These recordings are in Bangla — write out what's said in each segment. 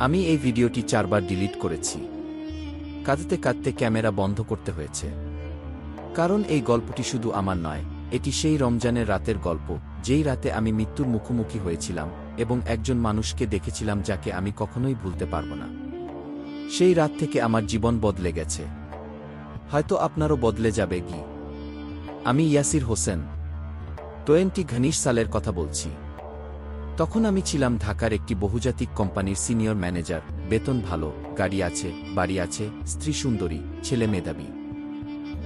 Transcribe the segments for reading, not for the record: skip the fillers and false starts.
আমি এই ভিডিওটি 4 বার ডিলিট করেছি। কাঁদতে কাঁদতে ক্যামেরা বন্ধ করতে হয়েছে। কারণ এই গল্পটি শুধু আমার নয়, এটি সেই রমজানের রাতের গল্প, যেই রাতে আমি মৃত্যুর মুখোমুখি হয়েছিলাম এবং একজন মানুষকে দেখেছিলাম যাকে আমি কখনোই ভুলতে পারব না। সেই রাত থেকে আমার জীবন বদলে গেছে। হয়তো আপনারও বদলে যাবে কি। আমি ইয়াসির হোসেন 20 সালের কথা বলছি। তখন আমি ছিলাম ঢাকার একটি বহুজাতিক কোম্পানির সিনিয়র ম্যানেজার। বেতন ভালো, গাড়ি আছে, বাড়ি আছে, স্ত্রী সুন্দরী, ছেলে মেধাবী।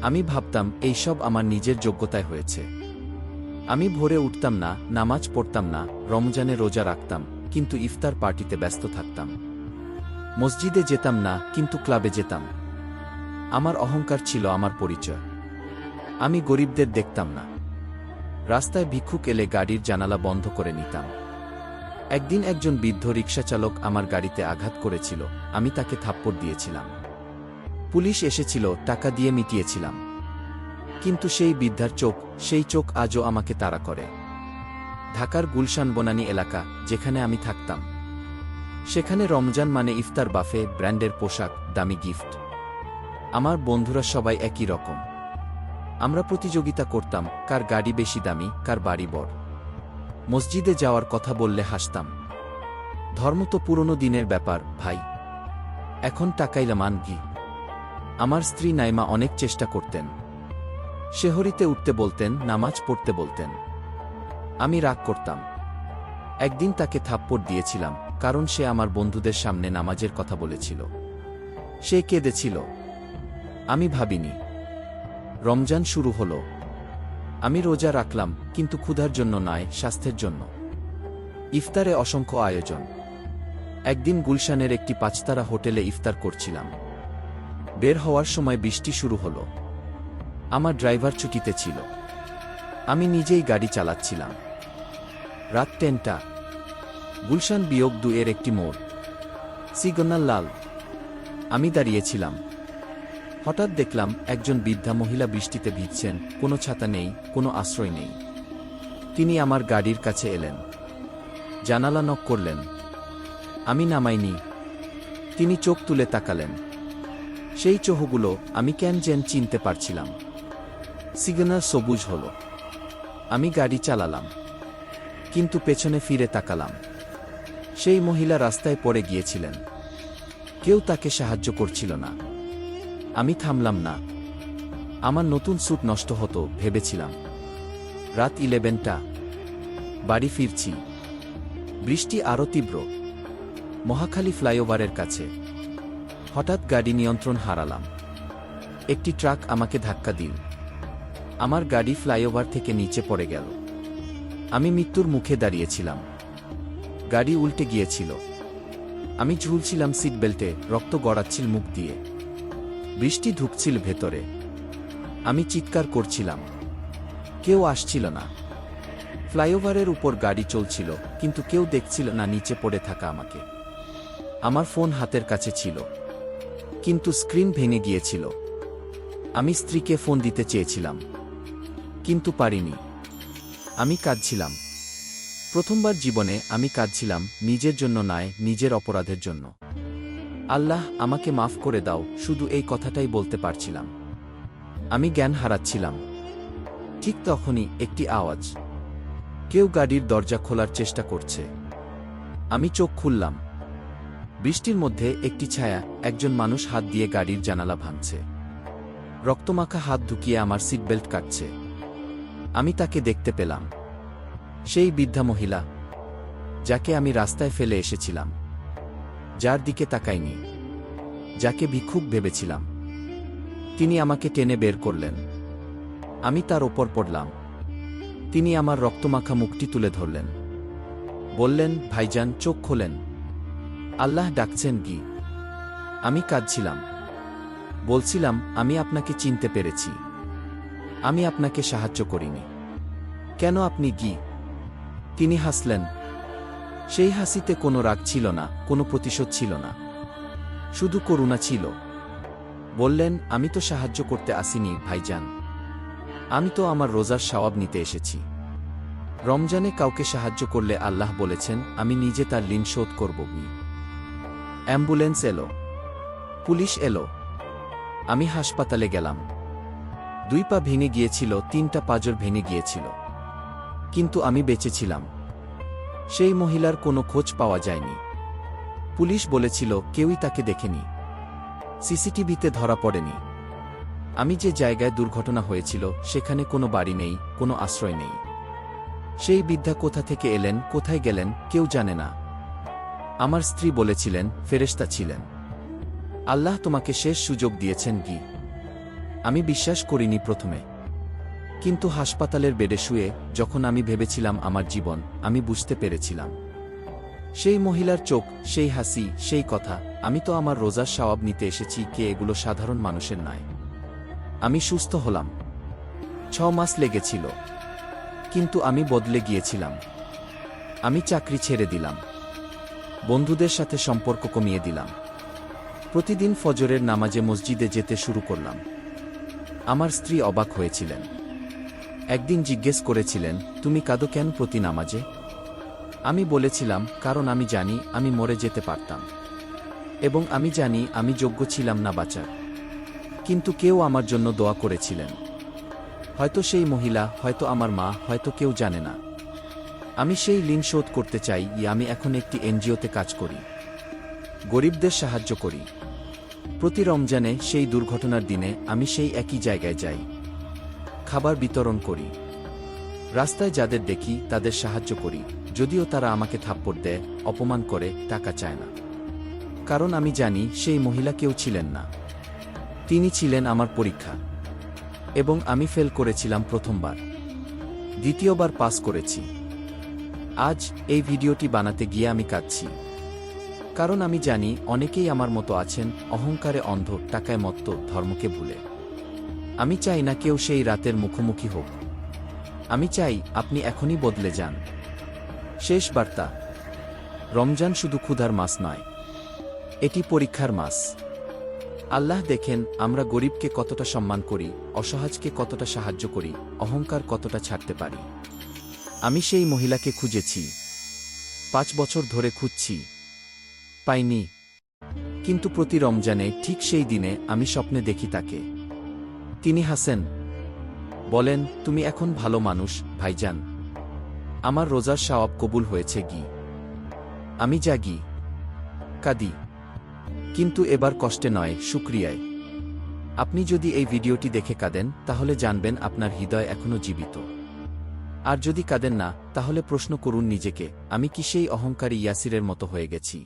আমি ভাবতাম এইসব আমার নিজের যোগ্যতায় হয়েছে। আমি ভোরে উঠতাম না, নামাজ পড়তাম না, রমজানে রোজা রাখতাম, কিন্তু ইফতার পার্টিতে ব্যস্ত থাকতাম। মসজিদে যেতাম না, কিন্তু ক্লাবে যেতাম। আমার অহংকার ছিল আমার পরিচয়। আমি গরিবদের দেখতাম না। রাস্তায় ভিক্ষুক এলে গাড়ির জানালা বন্ধ করে নিতাম। একদিন একজন বৃদ্ধ রিকশাচালক আমার গাড়িতে আঘাত করেছিল। আমি তাকে থাপ্পড় দিয়েছিলাম। পুলিশ এসেছিল, টাকা দিয়ে মিটিয়েছিলাম। কিন্তু সেই বৃদ্ধার চোখ, সেই চোখ আজও আমাকে তাড়া করে। ঢাকার গুলশান বনানী এলাকা, যেখানে আমি থাকতাম, সেখানে রমজান মানে ইফতার বাফে, ব্র্যান্ডের পোশাক, দামি গিফট। আমার বন্ধুরা সবাই একই রকম। আমরা প্রতিযোগিতা করতাম, কার গাড়ি বেশি দামি, কার বাড়ি বড়। মসজিদে যাওয়ার কথা বললে হাসতাম। ধর্ম তো পুরনো দিনের ব্যাপার ভাই, এখন টাকাইলা মান কি। আমার স্ত্রী নাইমা অনেক চেষ্টা করতেন। শেহরিতে উঠতে বলতেন, নামাজ পড়তে বলতেন। আমি রাগ করতাম। একদিন তাকে থাপ্পড় দিয়েছিলাম, কারণ সে আমার বন্ধুদের সামনে নামাজের কথা বলেছিল। সে কেঁদেছিল। আমি ভাবিনি। রমজান শুরু হলো। আমি রোজা রাখলাম, কিন্তু ক্ষুধার জন্য নয়, স্বাস্থ্যের জন্য। ইফতারে অসংখ্য আয়োজন। একদিন গুলশানের একটি 5 তারা হোটেলে ইফতার করছিলাম। বের হওয়ার সময় বৃষ্টি শুরু হলো। আমার ড্রাইভার ছুটিতে ছিল। আমি নিজেই গাড়ি চালাচ্ছিলাম। রাত 10টা। গুলশান -2 এর একটি মোড়। সিগন্যাল লাল। আমি দাঁড়িয়েছিলাম। হঠাৎ দেখলাম একজন বৃদ্ধা মহিলা বৃষ্টিতে ভিজছেন, কোনো ছাতা নেই, কোনো আশ্রয় নেই। তিনি আমার গাড়ির কাছে এলেন। জানালা নক করলেন। আমি নামাইনি। তিনি চোখ তুলে তাকালেন। সেই চোখগুলো আমি কেন যেন চিনতে পারছিলাম। সিগন্যাল সবুজ হলো। আমি গাড়ি চালালাম, কিন্তু পেছনে ফিরে তাকালাম। সেই মহিলা রাস্তায় পড়ে গিয়েছিলেন। কেউ তাকে সাহায্য করছিল না। আমি থামলাম না। আমার নতুন স্যুট নষ্ট হতো ভেবেছিলাম। রাত 11টা। বাড়ি ফিরছি। বৃষ্টি আরও তীব্র। মহাখালী ফ্লাইওভারের কাছে। হঠাৎ গাড়ি নিয়ন্ত্রণ হারালাম। একটি ট্রাক আমাকে ধাক্কা দিল। আমার গাড়ি ফ্লাইওভার থেকে নিচে পড়ে গেল। আমি মৃত্যুর মুখে দাঁড়িয়েছিলাম। গাড়ি উল্টে গিয়েছিল। আমি ঝুলছিলাম সিট বেল্টে, রক্ত গড়াচ্ছিল মুখ দিয়ে। বৃষ্টি ঢুকছিল ভেতরে। আমি চিৎকার করছিলাম। কেউ আসছিল না। ফ্লাইওভারের উপর গাড়ি চলছিল, কিন্তু কেউ দেখছিল না নিচে পড়ে থাকা আমাকে। আমার ফোন হাতের কাছে ছিল, কিন্তু স্ক্রিন ভেঙে গিয়েছিল। আমি স্ত্রীকে ফোন দিতে চেয়েছিলাম, কিন্তু পারিনি। আমি কাঁদছিলাম। প্রথমবার জীবনে আমি কাঁদছিলাম, নিজের জন্য নয়, নিজের অপরাধের জন্য। আল্লাহ, আমাকে মাফ করে দাও, শুধু এই কথাটাই বলতে পারছিলাম। আমি জ্ঞান হারাচ্ছিলাম। ঠিক তখনই একটি আওয়াজ। কেউ গাড়ির দরজা খোলার চেষ্টা করছে। আমি চোখ খুললাম। বৃষ্টির মধ্যে একটি ছায়া, একজন মানুষ হাত দিয়ে গাড়ির জানালা ভাঙছে। রক্তমাখা হাত ঢুকিয়ে আমার সিট বেল্ট কাটছে। আমি তাকে দেখতে পেলাম। সেই বৃদ্ধা মহিলা, যাকে আমি রাস্তায় ফেলে এসেছিলাম, যার দিকে তাকাইনি, যাকে ভিক্ষুক ভেবেছিলাম। তিনি আমাকে টেনে বের করলেন। আমি তার ওপর পড়লাম। তিনি আমার রক্তমাখা মুখটি তুলে ধরলেন। বললেন, ভাইজান, চোখ খোলেন। আল্লাহ ডাকছেন কি? আমি কাঁদছিলাম। বলছিলাম, আমি আপনাকে চিনতে পেরেছি। আমি আপনাকে সাহায্য করিনি। কেন আপনি কি? তিনি হাসলেন। সেই হাসিতে কোনো রাগ ছিল না, কোনো প্রতিশোধ ছিল না, শুধু করুণা ছিল। বললেন, আমি তো সাহায্য করতে আসিনি ভাইজান। আমি তো আমার রোজার সওয়াব নিতে এসেছি। রমজানে কাউকে সাহায্য করলে আল্লাহ বলেছেন, আমি নিজে তার ঋণ শোধ করব। অ্যাম্বুলেন্স এলো, পুলিশ এলো, আমি হাসপাতালে গেলাম। 2 পা ভেঙে গিয়েছিল, 3টা পাঁজর ভেঙে গিয়েছিল, কিন্তু আমি বেঁচে ছিলাম। সেই মহিলার কোনো খোঁজ পাওয়া যায়নি। পুলিশ বলেছিল কেউই তাকে দেখেনি, সিসিটিভিতে ধরা পড়েনি। আমি যে জায়গায় দুর্ঘটনা হয়েছিল সেখানে কোনো বাড়ি নেই, কোনো আশ্রয় নেই। সেই বৃদ্ধা কোথা থেকে এলেন, কোথায় গেলেন, কেউ জানে না। আমার স্ত্রী বলেছিলেন ফেরেশতা ছিলেন। আল্লাহ তোমাকে শেষ সুযোগ দিয়েছেন কি? আমি বিশ্বাস করিনি প্রথমে, কিন্তু হাসপাতালের বেডে শুয়ে যখন আমি ভেবেছিলাম আমার জীবন, আমি বুঝতে পেরেছিলাম। সেই মহিলার চোখ, সেই হাসি, সেই কথা, আমি তো আমার রোজার সওয়াব নিতে এসেছি, কে এগুলো সাধারণ মানুষের নয়। আমি সুস্থ হলাম। 6 মাস লেগেছিল, কিন্তু আমি বদলে গিয়েছিলাম। আমি চাকরি ছেড়ে দিলাম, বন্ধুদের সাথে সম্পর্ক কমিয়ে দিলাম, প্রতিদিন ফজরের নামাজে মসজিদে যেতে শুরু করলাম। আমার স্ত্রী অবাক হয়েছিলেন। একদিন জিজ্ঞেস করেছিলেন, তুমি কাঁদো কেন প্রতি নামাজে? আমি বলেছিলাম, কারণ আমি জানি আমি মরে যেতে পারতাম, এবং আমি জানি আমি যোগ্য ছিলাম না বাঁচার। কিন্তু কেউ আমার জন্য দোয়া করেছিলেন। হয়তো সেই মহিলা, হয়তো আমার মা, হয়তো কেউ জানে না। আমি সেই ঋণ শোধ করতে চাই। আমি এখন একটি এনজিওতে কাজ করি, গরিবদের সাহায্য করি। প্রতি রমজানে সেই দুর্ঘটনার দিনে আমি সেই একই জায়গায় যাই, খাবার বিতরণ করি, রাস্তায় যাদের দেখি তাদের সাহায্য করি, যদিও তারা আমাকে থাপ্পড় দেয়, অপমান করে, টাকা চায় না। কারণ আমি জানি সেই মহিলা কেউ ছিলেন না, তিনি ছিলেন আমার পরীক্ষা। এবং আমি ফেল করেছিলাম প্রথমবার, দ্বিতীয়বার পাস করেছি। আজ এই ভিডিওটি বানাতে গিয়ে আমি কাঁদছি, কারণ আমি জানি অনেকেই আমার মতো আছেন, অহংকারে অন্ধ, টাকায় মত্ত, ধর্মকে ভুলে। আমি চাই না কেউ সেই রাতের মুখোমুখি হোক। আমি চাই আপনি এখনই বদলে যান। শেষ বার্তা, রমজান শুধু ক্ষুধার মাস নয়, এটি পরীক্ষার মাস। আল্লাহ দেখেন আমরা গরিবকে কতটা সম্মান করি, অসহায়কে কতটা সাহায্য করি, অহংকার কতটা ছাড়তে পারি। আমি সেই মহিলাকে খুঁজেছি, 5 বছর ধরে খুঁজছি, পাইনি। কিন্তু প্রতি রমজানে ঠিক সেই দিনে আমি স্বপ্নে দেখি তাকে। তিনি হাসেন, বলেন, তুমি এখন ভালো মানুষ ভাইজান, আমার রোজার সওয়াব কবুল হয়েছে গি। আমি জাগি, কাঁদি, কিন্তু এবার কষ্টে নয়, শুকরিয়ায়। আপনি যদি এই ভিডিওটি দেখে কাঁদেন, তাহলে জানবেন আপনার হৃদয় এখনো জীবিত। আর যদি কাঁদেন না, তাহলে প্রশ্ন করুন নিজেকে, আমি কি সেই অহংকারী ইয়াসিরের মতো হয়ে গেছি?